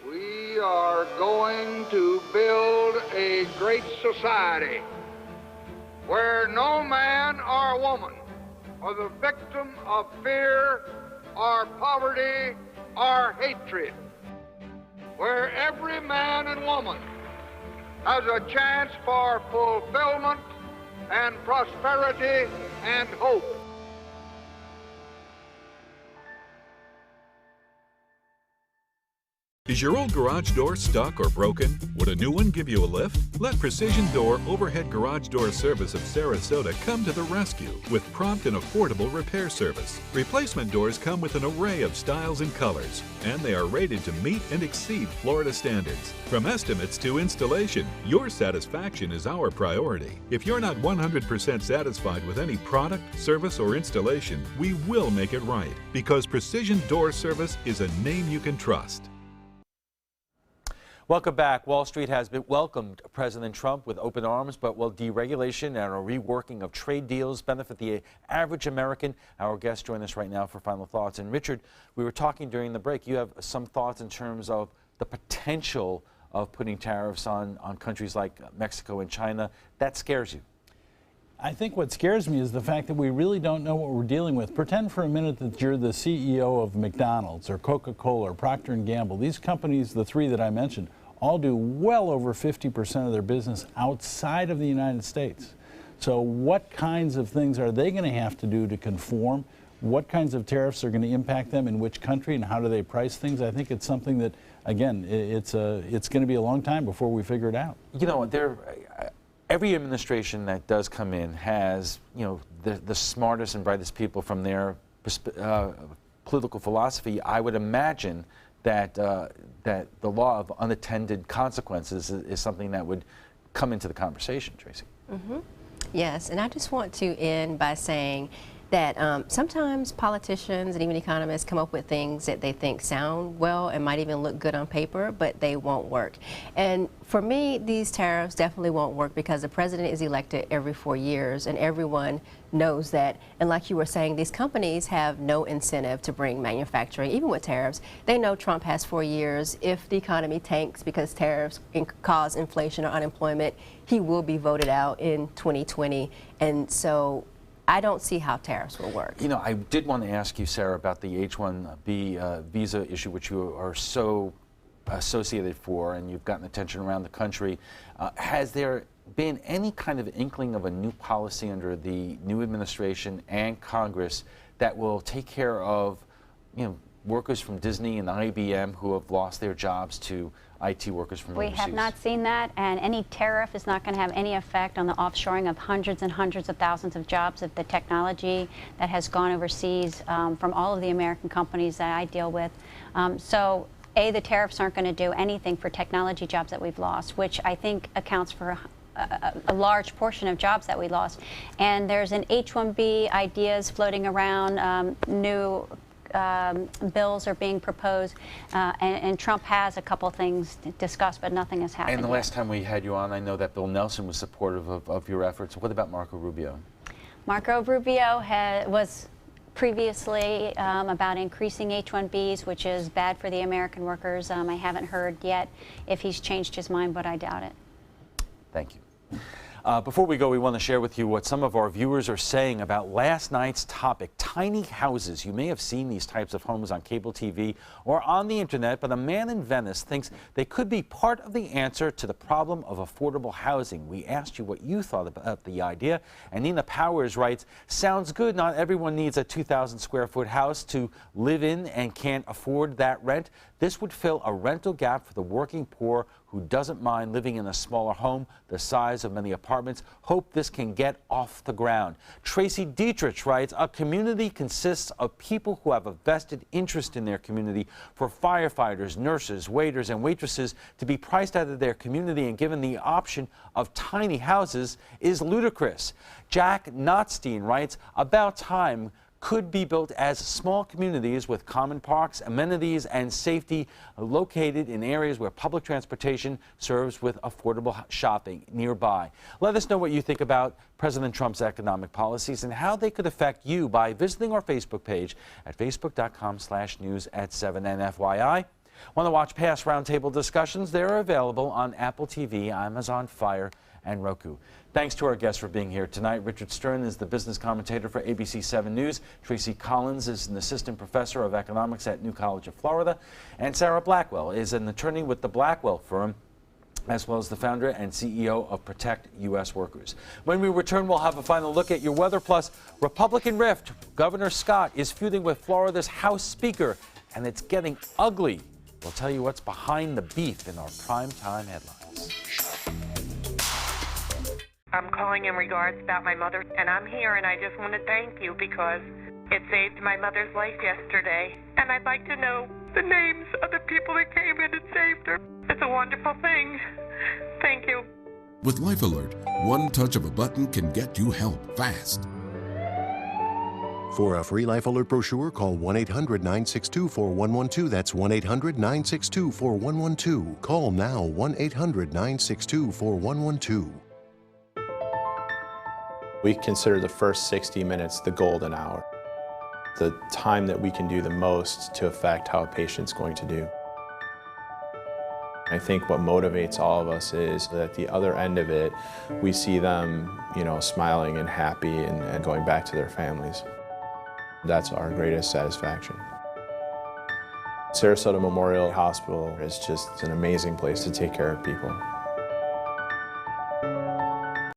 We are going to build a great society where no man or woman are the victim of fear or poverty or hatred, where every man and woman has a chance for fulfillment and prosperity and hope. Is your old garage door stuck or broken? Would a new one give you a lift? Let Precision Door Overhead Garage Door Service of Sarasota come to the rescue with prompt and affordable repair service. Replacement doors come with an array of styles and colors, and they are rated to meet and exceed Florida standards. From estimates to installation, your satisfaction is our priority. If you're not 100% satisfied with any product, service, or installation, we will make it right, because Precision Door Service is a name you can trust. Welcome back. Wall Street has been welcomed President Trump with open arms, but will deregulation and a reworking of trade deals benefit the average American? Our guests join us right now for final thoughts. And Richard, we were talking during the break. You have some thoughts in terms of the potential of putting tariffs on countries like Mexico and China. That scares you. I think what scares me is the fact that we really don't know what we're dealing with. Pretend for a minute that you're the CEO of McDonald's or Coca-Cola or Procter & Gamble. These companies, the three that I mentioned, all do well over 50% of their business outside of the United States. So what kinds of things are they going to have to do to conform? What kinds of tariffs are going to impact them in which country, and how do they price things? I think it's something that, again, it's going to be a long time before we figure it out. You know, every administration that does come in has, you know, the smartest and brightest people from their political philosophy. I would imagine that the law of unattended consequences is something that would come into the conversation, Tracy. Mm-hmm. Yes, and I just want to end by saying that sometimes politicians and even economists come up with things that they think sound well and might even look good on paper, but they won't work. And for me, these tariffs definitely won't work because the president is elected every 4 years, and everyone knows that. And like you were saying, these companies have no incentive to bring manufacturing, even with tariffs. They know Trump has 4 years. If the economy tanks because tariffs cause inflation or unemployment, he will be voted out in 2020. And so I don't see how tariffs will work. You know, I did want to ask you, Sarah, about the H-1B visa issue, which you are so associated for, and you've gotten attention around the country. Has there been any kind of inkling of a new policy under the new administration and Congress that will take care of, you know, workers from Disney and IBM who have lost their jobs to IT workers from overseas? We have not seen that, and any tariff is not going to have any effect on the offshoring of hundreds and hundreds of thousands of jobs of the technology that has gone overseas from all of the American companies that I deal with. So, A, the tariffs aren't going to do anything for technology jobs that we've lost, which I think accounts for a large portion of jobs that we lost. And there's an H-1B ideas floating around, new bills are being proposed, and Trump has a couple things discussed, but nothing has happened And the yet. last time we had you on, I know that Bill Nelson was supportive of your efforts. What about Marco Rubio? Marco Rubio was previously about increasing H-1Bs, which is bad for the American workers. I haven't heard yet if he's changed his mind, but I doubt it. Thank you. Before we go, we want to share with you what some of our viewers are saying about last night's topic, tiny houses. You may have seen these types of homes on cable TV or on the internet, but a man in Venice thinks they could be part of the answer to the problem of affordable housing. We asked you what you thought about the idea, and Nina Powers writes, sounds good. Not everyone needs a 2,000 square foot house to live in and can't afford that rent. This would fill a rental gap for the working poor who doesn't mind living in a smaller home the size of many apartments. Hope this can get off the ground. Tracy Dietrich writes, a community consists of people who have a vested interest in their community. For firefighters, nurses, waiters, and waitresses to be priced out of their community and given the option of tiny houses is ludicrous. Jack Notstein writes, about time could be built as small communities with common parks, amenities, and safety located in areas where public transportation serves with affordable shopping nearby. Let us know what you think about President Trump's economic policies and how they could affect you by visiting our Facebook page at facebook.com/news@7. And FYI, want to watch past roundtable discussions? They're available on Apple TV, Amazon Fire, and Roku. Thanks to our guests for being here tonight. Richard Stern is the business commentator for ABC7 News. Tracy Collins is an assistant professor of economics at New College of Florida. And Sarah Blackwell is an attorney with the Blackwell firm, as well as the founder and CEO of Protect U.S. Workers. When we return, we'll have a final look at your weather, plus Republican rift. Governor Scott is feuding with Florida's House Speaker, and it's getting ugly. We'll tell you what's behind the beef in our primetime headlines. I'm calling in regards about my mother, and I'm here, and I just want to thank you because it saved my mother's life yesterday. And I'd like to know the names of the people that came in and saved her. It's a wonderful thing. Thank you. With Life Alert, one touch of a button can get you help fast. For a free Life Alert brochure, call 1-800-962-4112. That's 1-800-962-4112. Call now, 1-800-962-4112. We consider the first 60 minutes the golden hour, the time that we can do the most to affect how a patient's going to do. I think what motivates all of us is that at the other end of it, we see them, smiling and happy and going back to their families. That's our greatest satisfaction. Sarasota Memorial Hospital is just an amazing place to take care of people.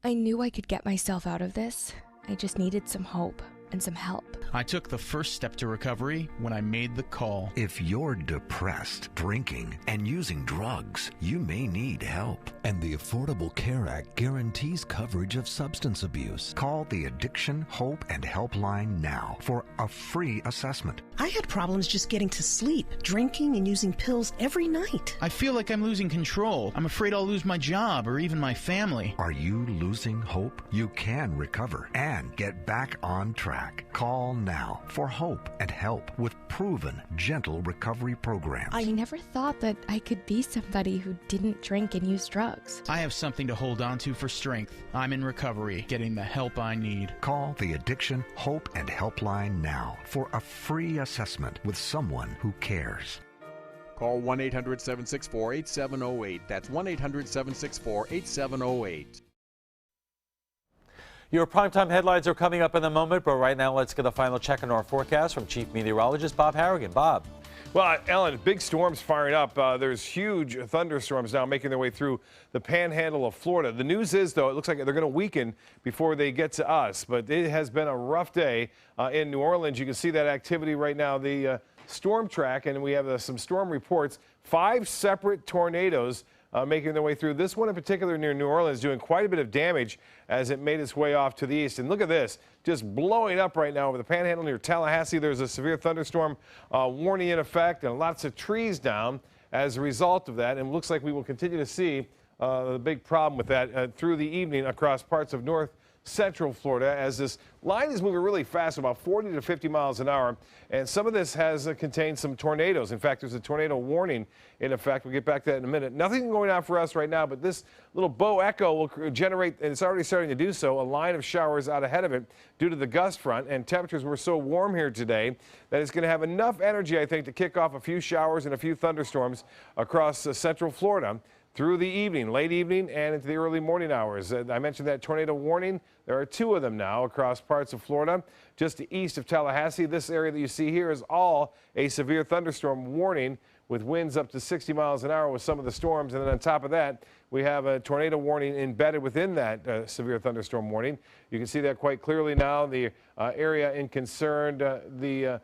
I knew I could get myself out of this. I just needed some hope and some help. I took the first step to recovery when I made the call. If you're depressed, drinking, and using drugs, you may need help. And the Affordable Care Act guarantees coverage of substance abuse. Call the Addiction, Hope, and Helpline now for a free assessment. I had problems just getting to sleep, drinking and using pills every night. I feel like I'm losing control. I'm afraid I'll lose my job or even my family. Are you losing hope? You can recover and get back on track. Call now for hope and help with proven, gentle recovery programs. I never thought that I could be somebody who didn't drink and use drugs. I have something to hold on to for strength. I'm in recovery, getting the help I need. Call the Addiction, Hope, and Helpline now for a free assessment with someone who cares. Call 1-800-764-8708. That's 1-800-764-8708. Your primetime headlines are coming up in a moment, but right now let's get a final check on our forecast from Chief Meteorologist Bob Harrigan. Bob. Well, Ellen, big storms firing up. There's huge thunderstorms now making their way through the panhandle of Florida. The news is, though, it looks like they're going to weaken before they get to us. But it has been a rough day in New Orleans. You can see that activity right now, the storm track, and we have some storm reports. 5 separate tornadoes making their way through. This one in particular near New Orleans doing quite a bit of damage as it made its way off to the east. And look at this, just blowing up right now over the panhandle near Tallahassee. There's a severe thunderstorm warning in effect and lots of trees down as a result of that. And it looks like we will continue to see the big problem with that through the evening across parts of north central Florida, as this line is moving really fast, about 40 to 50 miles an hour. And some of this has contained some tornadoes. In fact, there's a tornado warning in effect. We'll get back to that in a minute. Nothing going on for us right now, but this little bow echo will generate, and it's already starting to do so, a line of showers out ahead of it due to the gust front. And temperatures were so warm here today that it's going to have enough energy, I think, to kick off a few showers and a few thunderstorms across central Florida through the evening, late evening, and into the early morning hours. I mentioned that tornado warning. There are 2 of them now across parts of Florida. Just to east of Tallahassee, this area that you see here is all a severe thunderstorm warning with winds up to 60 miles an hour with some of the storms. And then on top of that, we have a tornado warning embedded within that severe thunderstorm warning. You can see that quite clearly now. The area in concern, the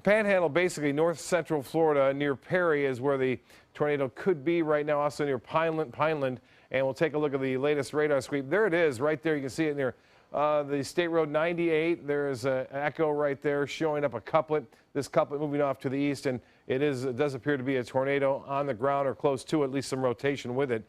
Panhandle, basically north central Florida near Perry is where the tornado could be right now, also near Pineland. And we'll take a look at the latest radar sweep. There it is right there. You can see it near the State Road 98. There's an echo right there showing up a couplet. This couplet moving off to the east, and it does appear to be a tornado on the ground or close to, at least some rotation with it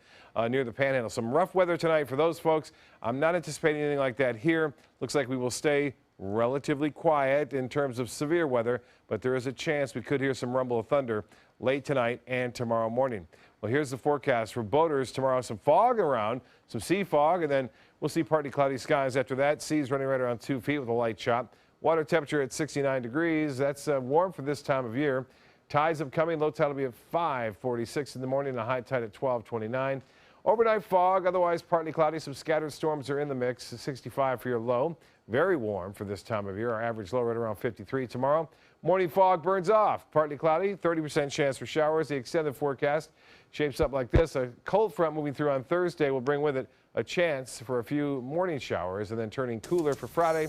near the Panhandle. Some rough weather tonight for those folks. I'm not anticipating anything like that here. Looks like we will stay relatively quiet in terms of severe weather, but there is a chance we could hear some rumble of thunder late tonight and tomorrow morning. Well, here's the forecast for boaters tomorrow. Some fog around, some sea fog, and then we'll see partly cloudy skies after that. Seas running right around 2 feet with a light chop. Water temperature at 69 degrees. That's warm for this time of year. Tides upcoming. Low tide will be at 5:46 in the morning, and a high tide at 12:29. Overnight fog, otherwise partly cloudy. Some scattered storms are in the mix. 65 for your low. Very warm for this time of year. Our average low right around 53 tomorrow. Morning fog burns off. Partly cloudy, 30% chance for showers. The extended forecast shapes up like this. A cold front moving through on Thursday will bring with it a chance for a few morning showers, and then turning cooler for Friday.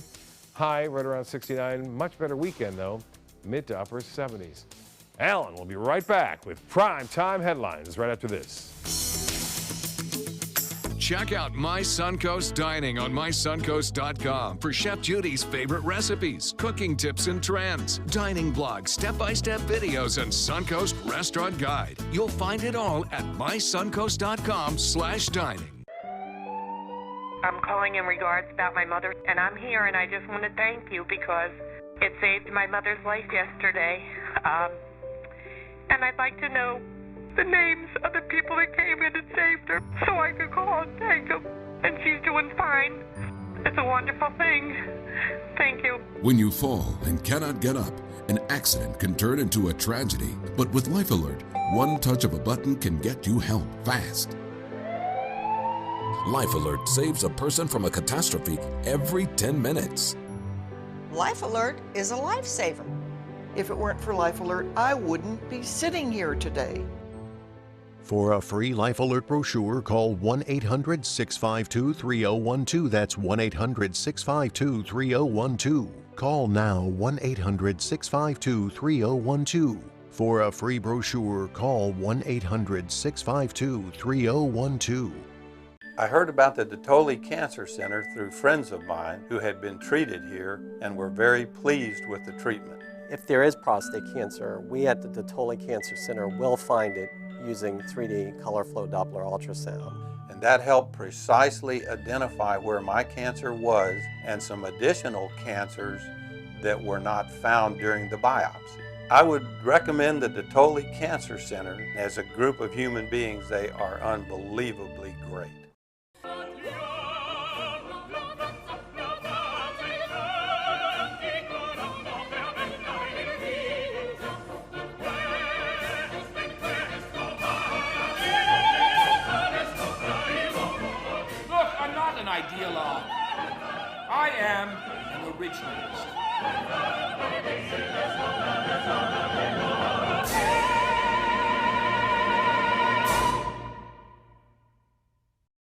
High right around 69. Much better weekend, though. Mid to upper 70s. Alan will be right back with prime time headlines right after this. Check out My Suncoast Dining on mysuncoast.com for Chef Judy's favorite recipes, cooking tips and trends, dining blogs, step-by-step videos, and Suncoast Restaurant Guide. You'll find it all at mysuncoast.com/dining. I'm calling in regards about my mother, and I'm here, and I just want to thank you because it saved my mother's life yesterday. And I'd like to know the names of the people that came in and saved her so I could call and thank them. And she's doing fine. It's a wonderful thing. Thank you. When you fall and cannot get up, an accident can turn into a tragedy. But with Life Alert, one touch of a button can get you help fast. Life Alert saves a person from a catastrophe every 10 minutes. Life Alert is a lifesaver. If it weren't for Life Alert, I wouldn't be sitting here today. For a free Life Alert brochure, call 1-800-652-3012. That's 1-800-652-3012. Call now, 1-800-652-3012. For a free brochure, call 1-800-652-3012. I heard about the Dotoli Cancer Center through friends of mine who had been treated here and were very pleased with the treatment. If there is prostate cancer, we at the Dotoli Cancer Center will find it using 3D color flow Doppler ultrasound. And that helped precisely identify where my cancer was and some additional cancers that were not found during the biopsy. I would recommend the Dotoli Cancer Center. As a group of human beings, they are unbelievably great. Ideologue. I am an originalist.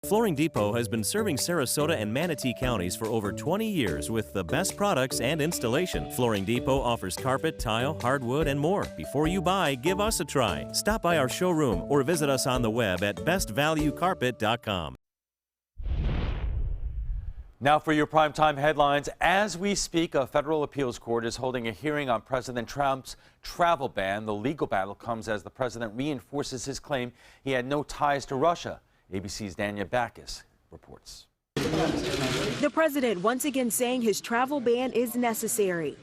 Flooring Depot has been serving Sarasota and Manatee counties for over 20 years with the best products and installation. Flooring Depot offers carpet, tile, hardwood, and more. Before you buy, give us a try. Stop by our showroom or visit us on the web at bestvaluecarpet.com. Now for your primetime headlines. As we speak, a federal appeals court is holding a hearing on President Trump's travel ban. The legal battle comes as the president reinforces his claim he had no ties to Russia. ABC's Danya Backus reports. The president once again saying his travel ban is necessary.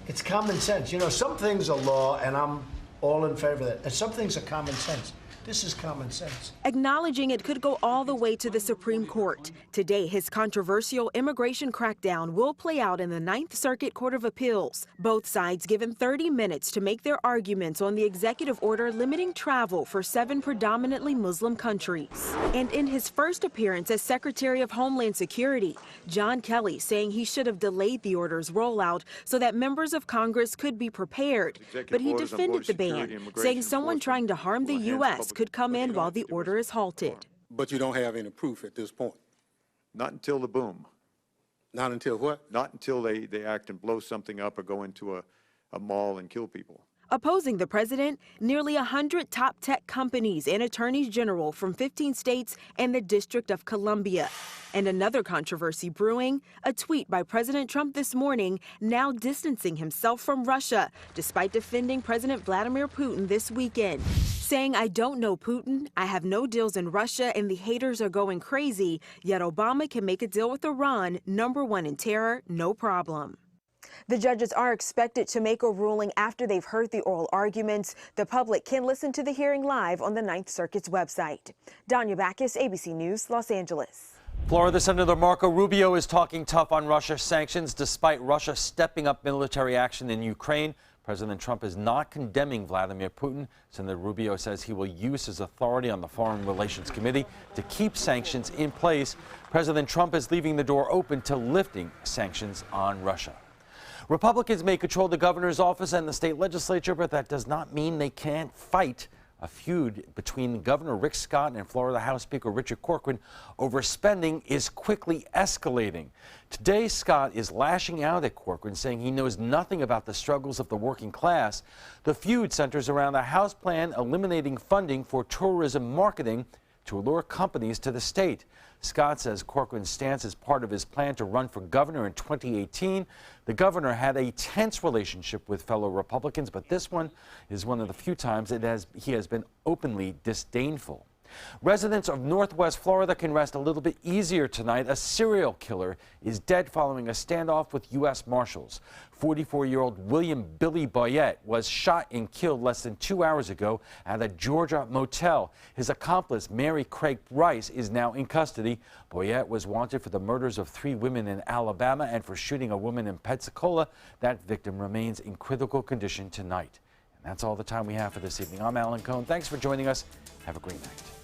It's common sense. You know, some things are law, and I'm all in favor of that. And some things are common sense. This is common sense. Acknowledging it could go all the way to the Supreme Court. Today, his controversial immigration crackdown will play out in the Ninth Circuit Court of Appeals. Both sides given 30 minutes to make their arguments on the executive order limiting travel for 7 predominantly Muslim countries. And in his first appearance as Secretary of Homeland Security, John Kelly saying he should have delayed the order's rollout so that members of Congress could be prepared. But he defended the ban, saying someone trying to harm the U.S. could come in while the order is halted. But you don't have any proof at this point? Not until the boom. Not until what? Not until they act and blow something up or go into a mall and kill people. Opposing the president, nearly 100 top tech companies and attorneys general from 15 states and the District of Columbia. And another controversy brewing, a tweet by President Trump this morning now distancing himself from Russia, despite defending President Vladimir Putin this weekend. Saying, I don't know Putin, I have no deals in Russia, and the haters are going crazy, yet Obama can make a deal with Iran, #1 in terror, no problem. The judges are expected to make a ruling after they've heard the oral arguments. The public can listen to the hearing live on the Ninth Circuit's website. Danya Backus, ABC News, Los Angeles. Florida Senator Marco Rubio is talking tough on Russia sanctions despite Russia stepping up military action in Ukraine. President Trump is not condemning Vladimir Putin. Senator Rubio says he will use his authority on the Foreign Relations Committee to keep sanctions in place. President Trump is leaving the door open to lifting sanctions on Russia. Republicans may control the governor's office and the state legislature, but that does not mean they can't fight. A feud between Governor Rick Scott and Florida House Speaker Richard Corcoran over spending is quickly escalating. Today, Scott is lashing out at Corcoran, saying he knows nothing about the struggles of the working class. The feud centers around a House plan eliminating funding for tourism marketing to allure companies to the state. Scott says Corcoran's stance is part of his plan to run for governor in 2018. The governor had a tense relationship with fellow Republicans, but this one is one of the few times he has been openly disdainful. Residents of Northwest Florida can rest a little bit easier tonight. A serial killer is dead following a standoff with U.S. Marshals. 44-year-old William Billy Boyette was shot and killed less than 2 hours ago at a Georgia motel. His accomplice, Mary Craig Rice, is now in custody. Boyette was wanted for the murders of 3 women in Alabama and for shooting a woman in Pensacola. That victim remains in critical condition tonight. And that's all the time we have for this evening. I'm Alan Cohn. Thanks for joining us. Have a great night.